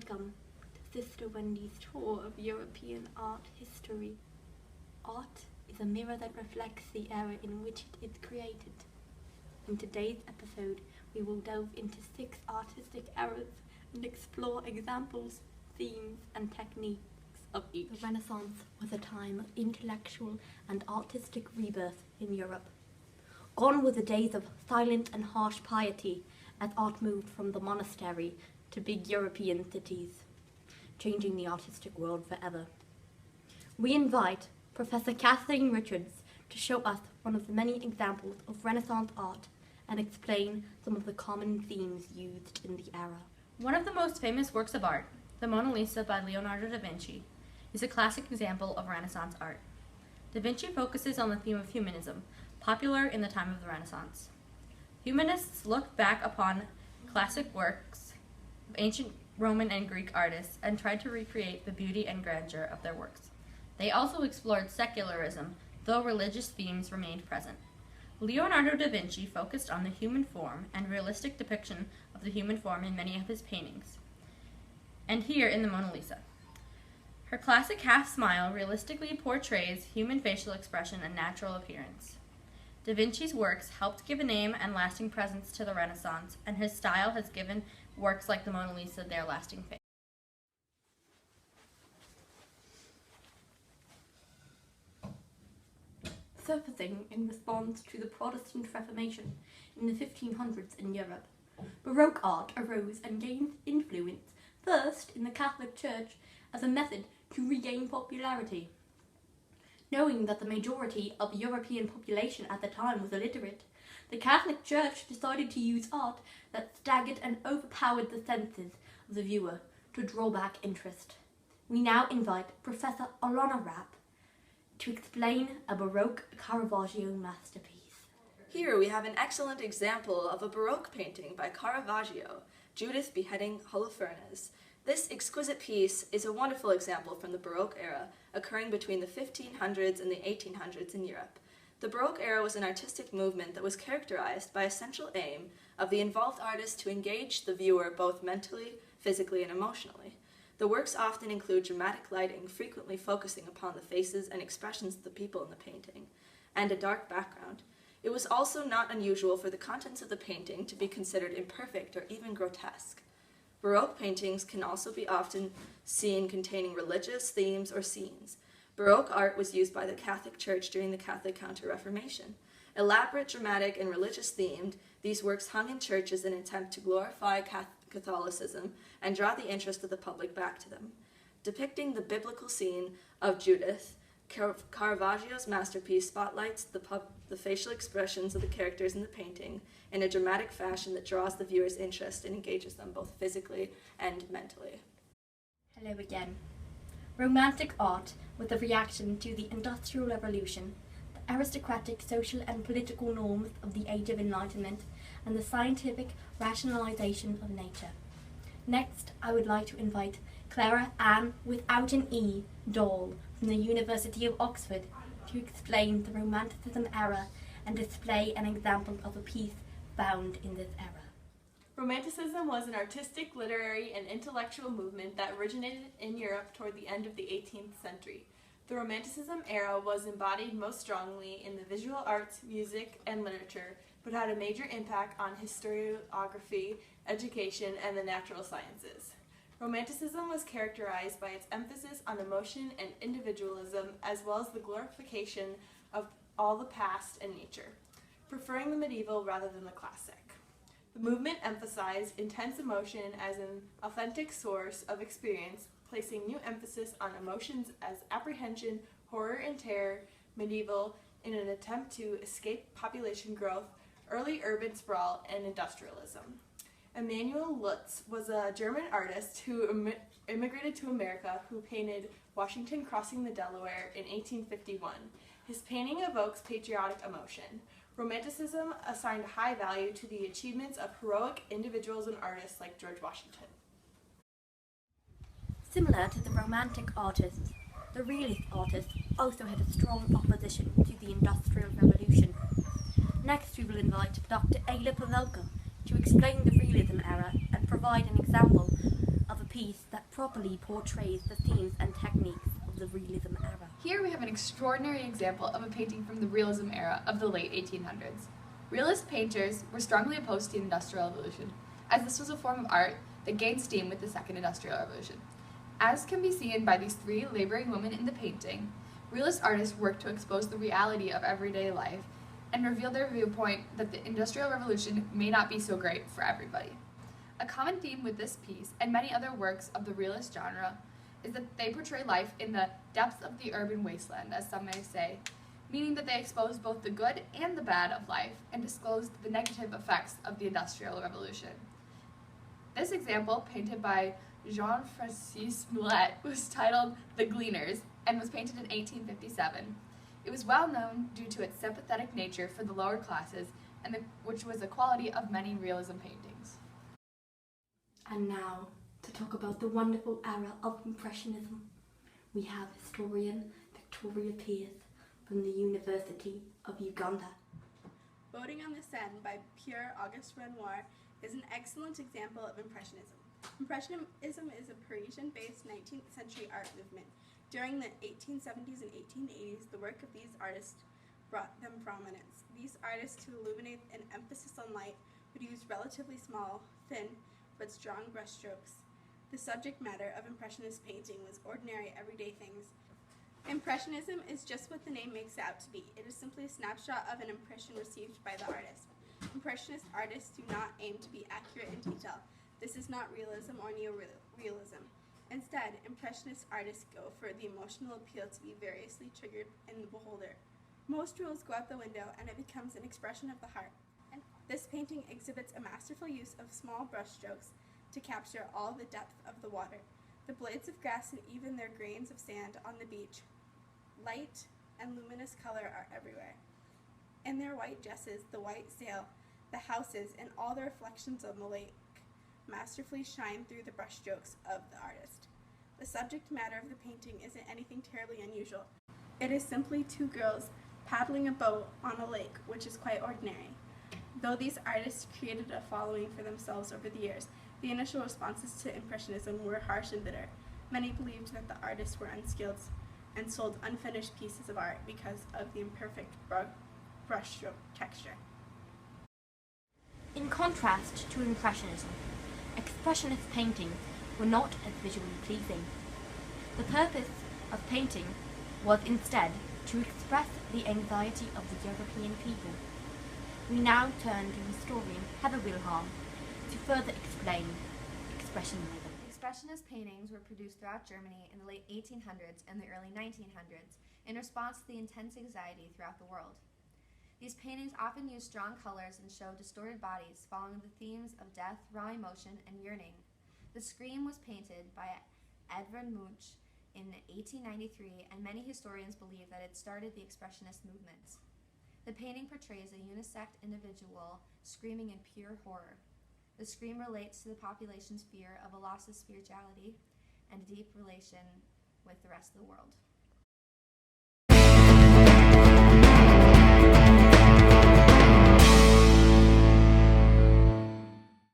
welcome to Sister Wendy's tour of European art history. Art is a mirror that reflects the era in which it is created. In today's episode, we will delve into 6 artistic eras and explore examples, themes, and techniques of each. The Renaissance was a time of intellectual and artistic rebirth in Europe. Gone were the days of silent and harsh piety as art moved from the monastery to big European cities, changing the artistic world forever. We invite Professor Kathleen Richards to show us one of the many examples of Renaissance art and explain some of the common themes used in the era. One of the most famous works of art, the Mona Lisa by Leonardo da Vinci, is a classic example of Renaissance art. Da Vinci focuses on the theme of humanism, popular in the time of the Renaissance. Humanists looked back upon classic works of ancient Roman and Greek artists and tried to recreate the beauty and grandeur of their works. They also explored secularism, though religious themes remained present. Leonardo da Vinci focused on the human form and realistic depiction of the human form in many of his paintings, and here in the Mona Lisa. Her classic half-smile realistically portrays human facial expression and natural appearance. Da Vinci's works helped give a name and lasting presence to the Renaissance, and his style has given works like the Mona Lisa their lasting fame. Surfacing in response to the Protestant Reformation in the 1500s in Europe, Baroque art arose and gained influence first in the Catholic Church as a method to regain popularity. Knowing that the majority of the European population at the time was illiterate, the Catholic Church decided to use art that staggered and overpowered the senses of the viewer to draw back interest. We now invite Professor Alana Rapp to explain a Baroque Caravaggio masterpiece. Here we have an excellent example of a Baroque painting by Caravaggio, Judith beheading Holofernes. This exquisite piece is a wonderful example from the Baroque era, occurring between the 1500s and the 1800s in Europe. The Baroque era was an artistic movement that was characterized by a central aim of the involved artist to engage the viewer both mentally, physically, and emotionally. The works often include dramatic lighting, frequently focusing upon the faces and expressions of the people in the painting, and a dark background. It was also not unusual for the contents of the painting to be considered imperfect or even grotesque. Baroque paintings can also be often seen containing religious themes or scenes. Baroque art was used by the Catholic Church during the Catholic Counter-Reformation. Elaborate, dramatic, and religious themed, these works hung in churches in an attempt to glorify Catholicism and draw the interest of the public back to them. Depicting the biblical scene of Judith, Caravaggio's masterpiece spotlights the facial expressions of the characters in the painting in a dramatic fashion that draws the viewer's interest and engages them both physically and mentally. Hello again. Romantic art was a reaction to the Industrial Revolution, the aristocratic social and political norms of the Age of Enlightenment, and the scientific rationalization of nature. Next, I would like to invite Clara Ann without an E Dole from the University of Oxford to explain the Romanticism era and display an example of a piece found in this era. Romanticism was an artistic, literary, and intellectual movement that originated in Europe toward the end of the 18th century. The Romanticism era was embodied most strongly in the visual arts, music, and literature, but had a major impact on historiography, education, and the natural sciences. Romanticism was characterized by its emphasis on emotion and individualism, as well as the glorification of all the past and nature, preferring the medieval rather than the classic. The movement emphasized intense emotion as an authentic source of experience, placing new emphasis on emotions as apprehension, horror and terror, medieval, in an attempt to escape population growth, early urban sprawl, and industrialism. Emanuel Lutz was a German artist who immigrated to America who painted Washington crossing the Delaware in 1851. His painting evokes patriotic emotion. Romanticism assigned high value to the achievements of heroic individuals and artists like George Washington. Similar to the Romantic artists, the Realist artists also had a strong opposition to the Industrial Revolution. Next, we will invite Dr. Ayla Pavelka to explain the Realism era and provide an example of a piece that properly portrays the themes and techniques of the realism era. Here we have an extraordinary example of a painting from the realism era of the late 1800s. Realist painters were strongly opposed to the Industrial Revolution, as this was a form of art that gained steam with the Second Industrial Revolution. As can be seen by these three laboring women in the painting, realist artists worked to expose the reality of everyday life and reveal their viewpoint that the Industrial Revolution may not be so great for everybody. A common theme with this piece and many other works of the realist genre is that they portray life in the depths of the urban wasteland, as some may say, meaning that they expose both the good and the bad of life and disclose the negative effects of the Industrial Revolution. This example, painted by Jean-Francis Millet, was titled The Gleaners and was painted in 1857. It was well known due to its sympathetic nature for the lower classes, which was a quality of many realism paintings. And now, to talk about the wonderful era of Impressionism, we have historian Victoria Pierce from the University of Uganda. Boating on the Seine by Pierre Auguste Renoir is an excellent example of Impressionism. Impressionism is a Parisian-based 19th century art movement. During the 1870s and 1880s, the work of these artists brought them prominence. These artists, to illuminate an emphasis on light, would use relatively small, thin, but strong brushstrokes. The subject matter of Impressionist painting was ordinary, everyday things. Impressionism is just what the name makes it out to be. It is simply a snapshot of an impression received by the artist. Impressionist artists do not aim to be accurate in detail. This is not realism or neorealism. Instead, Impressionist artists go for the emotional appeal to be variously triggered in the beholder. Most rules go out the window and it becomes an expression of the heart. And this painting exhibits a masterful use of small brushstrokes to capture all the depth of the water, the blades of grass and even their grains of sand on the beach. Light and luminous color are everywhere. In their white dresses, the white sail, the houses, and all the reflections on the lake masterfully shine through the brushstrokes of the artist. The subject matter of the painting isn't anything terribly unusual. It is simply two girls paddling a boat on a lake, which is quite ordinary. Though these artists created a following for themselves over the years, the initial responses to Impressionism were harsh and bitter. Many believed that the artists were unskilled and sold unfinished pieces of art because of the imperfect brushstroke texture. In contrast to Impressionism, Expressionist paintings were not as visually pleasing. The purpose of painting was instead to express the anxiety of the European people. We now turn to historian Heather Wilhelm to further explain Expressionism. Expressionist paintings were produced throughout Germany in the late 1800s and the early 1900s in response to the intense anxiety throughout the world. These paintings often use strong colors and show distorted bodies following the themes of death, raw emotion, and yearning. The Scream was painted by Edvard Munch in 1893, and many historians believe that it started the Expressionist movement. The painting portrays a unisex individual screaming in pure horror. The scream relates to the population's fear of a loss of spirituality and a deep relation with the rest of the world.